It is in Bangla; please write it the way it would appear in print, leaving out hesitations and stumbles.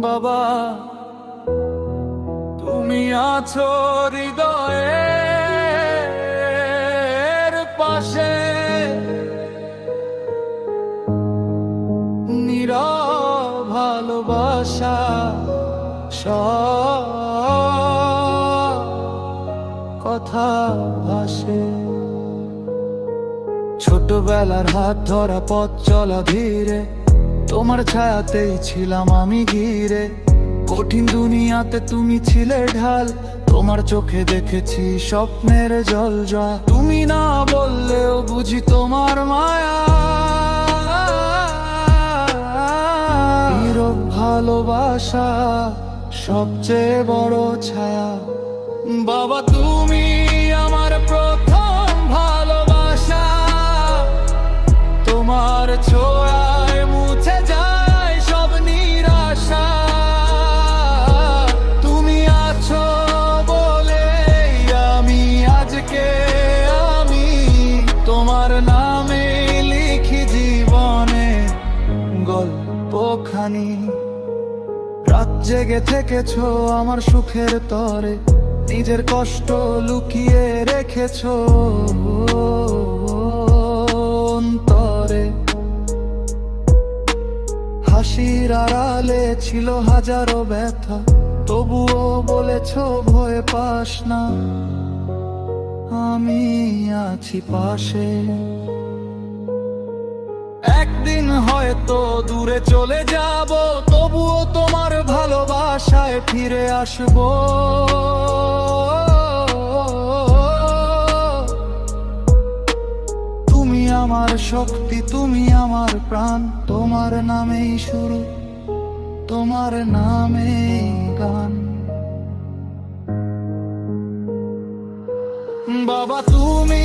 বাবা তুমি আছো হৃদয়ের পাশে, নীরব ভালোবাসা সব কথা ভাসে। ছোটবেলার হাত ধরা পথ চলা ধীরে, তোমার ছায়াতেই ছিলাম আমি ঘিরে। কঠিন দুনিয়াতে তুমি ছিলে ঢাল, তোমার চোখে দেখেছি স্বপ্নের জলজা। তুমি না বললেও বুঝি তোমার মায়া, নীরব ভালোবাসা সবচেয়ে বড় ছায়া। বাবা তুমি আমার প্রথম ভালোবাসা, তোমার ছোঁয়ায় মুছে যায় সব নিরাশা। তুমি আছো বলে আমি আজকে আমি, তোমার নামে লিখি জীবনে গল্পখানি। রাত জেগে থেকেছো আমার সুখের তরে, নিজের কষ্ট লুকিয়ে রেখেছো অন্তরে। হাসির আড়ালে ছিল হাজারো ব্যথা, তবুও বলেছো ভয় পাস না, আমি আছি পাশে। একদিন হয়তো দূরে চলে যাব, তবুও তোমার ভালোবাসায় ফিরে আসবো। তুমি আমার শক্তি, তুমি আমার প্রাণ, তোমার নামেই শুরু, তোমার নামেই গান। বাবা তুমি